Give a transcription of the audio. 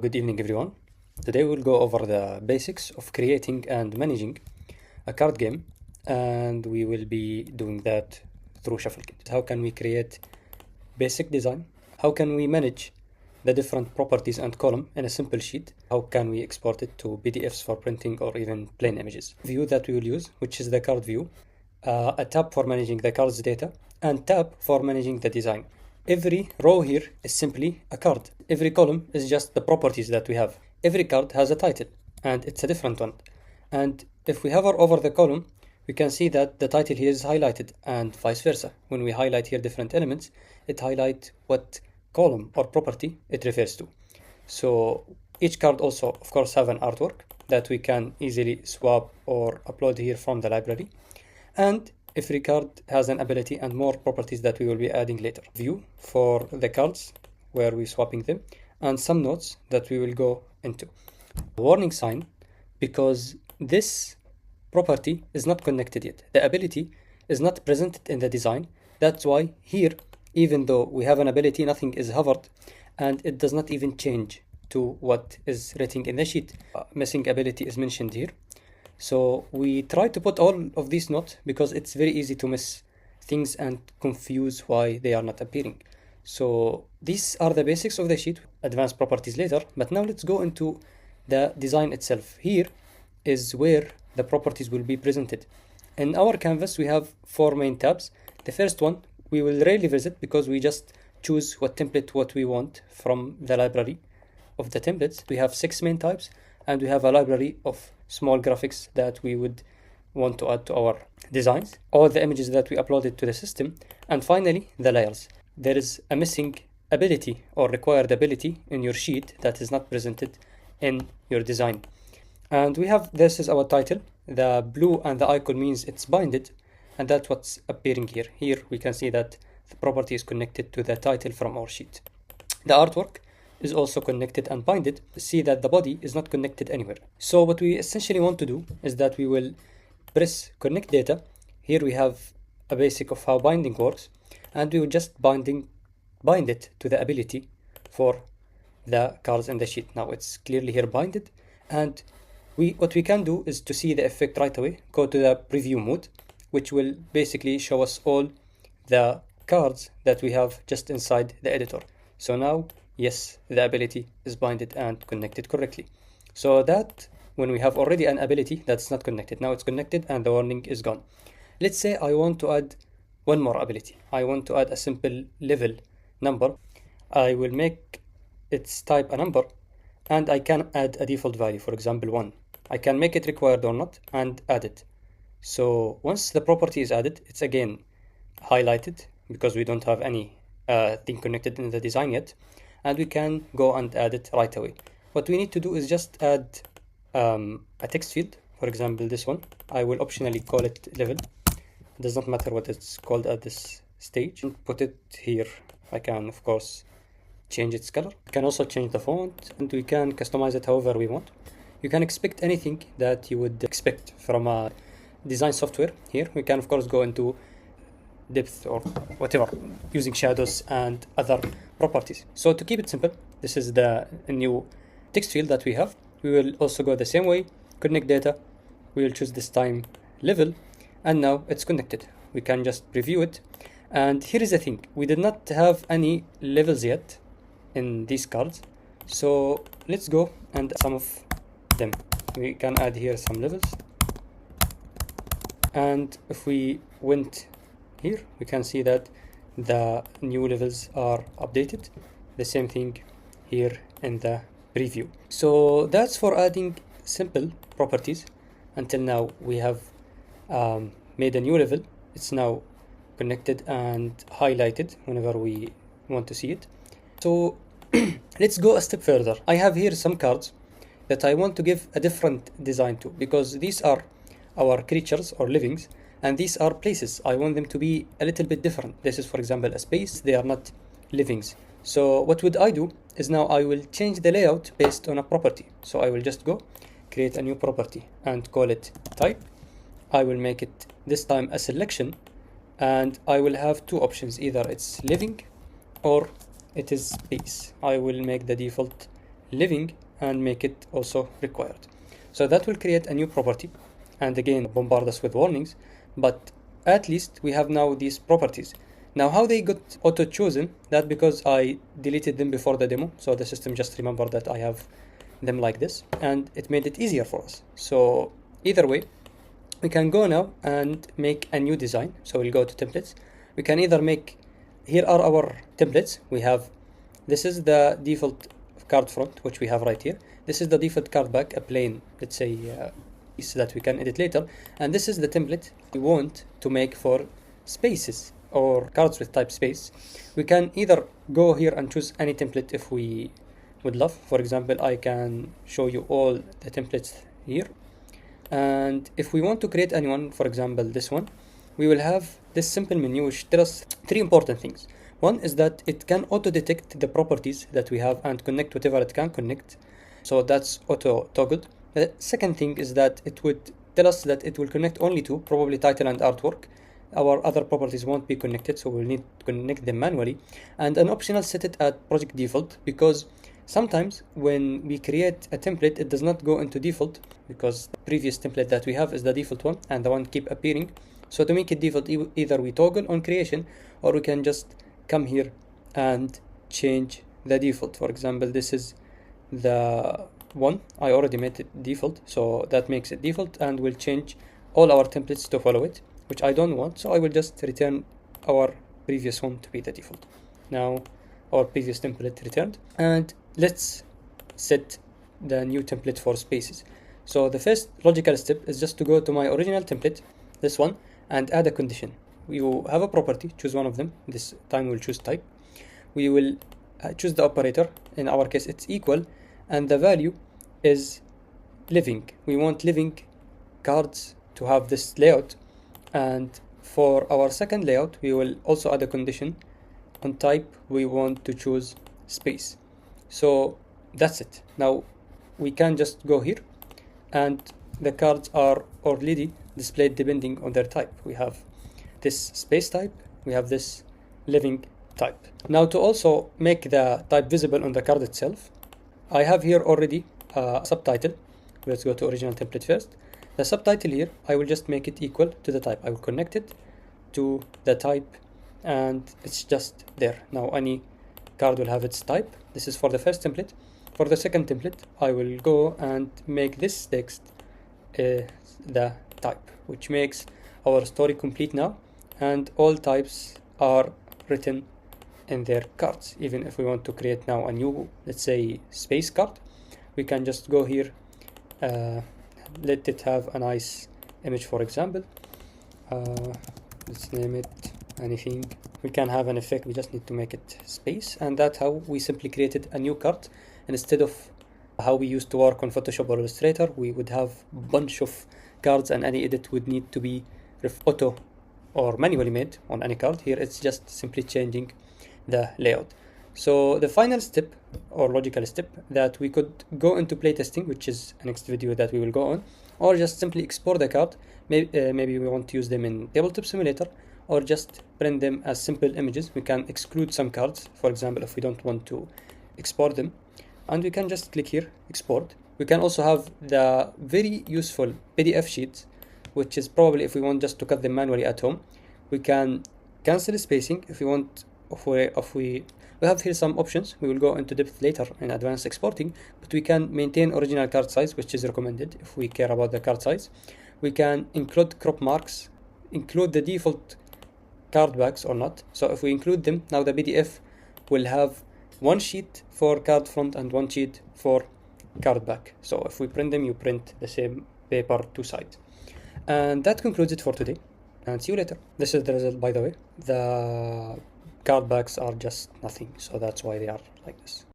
Good evening, everyone. Today we'll go over the basics of creating and managing a card game, and we will be doing that through ShuffleKit. How can we create basic design? How can we manage the different properties and column in a simple sheet? How can we export it to PDFs for printing or even plain images? View that we will use, which is the card view, a tab for managing the card's data, and tab for managing the design. Every row here is simply a card. Every column is just the properties that we have. Every card has a title, and it's a different one. And if we hover over the column, we can see that the title here is highlighted, and vice versa. When we highlight here different elements, it highlights what column or property it refers to. So each card also, of course, have an artwork that we can easily swap or upload here from the library. And every card has an ability and more properties that we will be adding later. View for the cards where we're swapping them, and some notes that we will go into. Warning sign, because this property is not connected yet. The ability is not presented in the design. That's why here, even though we have an ability, nothing is hovered, and it does not even change to what is written in the sheet. Missing ability is mentioned here. So we try to put all of these notes because it's very easy to miss things and confuse why they are not appearing. So these are the basics of the sheet, advanced properties later, but now let's go into the design itself. Here is where the properties will be presented. In our canvas, we have 4 main tabs. The first one we will rarely visit because we just choose what we want from the library of the templates. We have 6 main types, and we have a library of small graphics that we would want to add to our designs, all the images that we uploaded to the system, and finally the layers. There is a missing ability or required ability in your sheet that is not presented in your design. And we have, this is our title. The blue and the icon means it's binded, and that's what's appearing here. Here we can see that the property is connected to the title from our sheet. The artwork is also connected and binded. See that the body is not connected anywhere. So what we essentially want to do is that we will press connect data. Here we have a basic of how binding works, and we will just bind it to the ability for the cards in the sheet. Now it's clearly here binded, and what we can do is to see the effect right away, go to the preview mode, which will basically show us all the cards that we have just inside the editor. So now, yes, the ability is binded and connected correctly. So that when we have already an ability that's not connected, now it's connected and the warning is gone. Let's say I want to add one more ability. I want to add a simple level number. I will make its type a number, and I can add a default value, for example 1. I can make it required or not and add it. So once the property is added, it's again highlighted because we don't have any thing connected in the design yet, and we can go and add it right away. What we need to do is just add a text field. For example, this one, I will optionally call it level. It does not matter what it's called at this stage. Put it here. I can, of course, change its color. We can also change the font, and we can customize it however we want. You can expect anything that you would expect from a design software. Here we can, of course, go into depth or whatever using shadows and other properties. So to keep it simple, this is the new text field that we have. We will also go the same way, connect data. We will choose this time level, and now it's connected. We can just preview it. And here is the thing, we did not have any levels yet in these cards, so let's go and some of them. We can add here some levels, and if we went here, we can see that the new levels are updated. The same thing here in the preview. So that's for adding simple properties. Until now we have made a new level. It's now connected and highlighted whenever we want to see it. So let's go a step further. I have here some cards that I want to give a different design to, because these are our creatures or livings, and these are places. I want them to be a little bit different. This is, for example, a space. They are not livings. So what would I do is now I will change the layout based on a property. So I will just go create a new property and call it type. I will make it this time a selection, and I will have 2 options. Either it's living or it is space. I will make the default living and make it also required. So that will create a new property and again bombard us with warnings, but at least we have now these properties. Now how they got auto chosen, that because I deleted them before the demo, so the system just remembered that I have them like this and it made it easier for us. So either way, we can go now and make a new design. So we'll go to templates. We can either make, here are our templates. We have, this is the default card front, which we have right here. This is the default card back, a plain, let's say, piece that we can edit later. And this is the template we want to make for spaces or cards with type space. We can either go here and choose any template if we would love. For example, I can show you all the templates here. And if we want to create anyone, for example, this one, we will have this simple menu which tells us three important things. One is that it can auto-detect the properties that we have and connect whatever it can connect. So that's auto-toggled. The second thing is that it would tell us that it will connect only to probably title and artwork. Our other properties won't be connected, so we'll need to connect them manually. And an optional set it at project default, because sometimes when we create a template, it does not go into default because the previous template that we have is the default one and the one keep appearing. So to make it default, either we toggle on creation or we can just come here and change the default. For example, this is the one I already made it default, so that makes it default and we'll change all our templates to follow it, which I don't want, so I will just return our previous one to be the default. Now our previous template returned, and let's set the new template for spaces. So the first logical step is just to go to my original template, this one, and add a condition. We will have a property, choose one of them. This time we'll choose type. We will choose the operator. In our case, it's equal, and the value is living. We want living cards to have this layout. And for our second layout, we will also add a condition. On type, we want to choose space. So that's it. Now we can just go here, and the cards are already displayed depending on their type. We have this space type, we have this living type. Now to also make the type visible on the card itself, I have here already a subtitle. Let's go to original template first. The subtitle here, I will just make it equal to the type. I will connect it to the type and it's just there. Now any card will have its type. This is for the first template. For the second template, I will go and make this text the type, which makes our story complete now, and all types are written in their cards. Even if we want to create now a new, let's say, space card, we can just go here, let it have a nice image, for example. Let's name it anything. We can have an effect, we just need to make it space, and that's how we simply created a new card. And instead of how we used to work on Photoshop or Illustrator, we would have a bunch of cards and any edit would need to be auto or manually made on any card. Here it's just simply changing the layout. So the final step or logical step that we could go into playtesting, which is a next video that we will go on, or just simply export the card. Maybe we want to use them in Tabletop Simulator, or just print them as simple images. We can exclude some cards, for example, if we don't want to export them, and we can just click here, export. We can also have the very useful PDF sheets, which is probably if we want just to cut them manually at home. We can cancel spacing if we want. If we have here some options. We will go into depth later in advanced exporting, but we can maintain original card size, which is recommended if we care about the card size. We can include crop marks, include the default card backs or not. So if we include them, now the PDF will have one sheet for card front and one sheet for card back. So if we print them, you print the same paper two sides. And that concludes it for today, and see you later. This is the result, by the way. The card backs are just nothing, so that's why they are like this.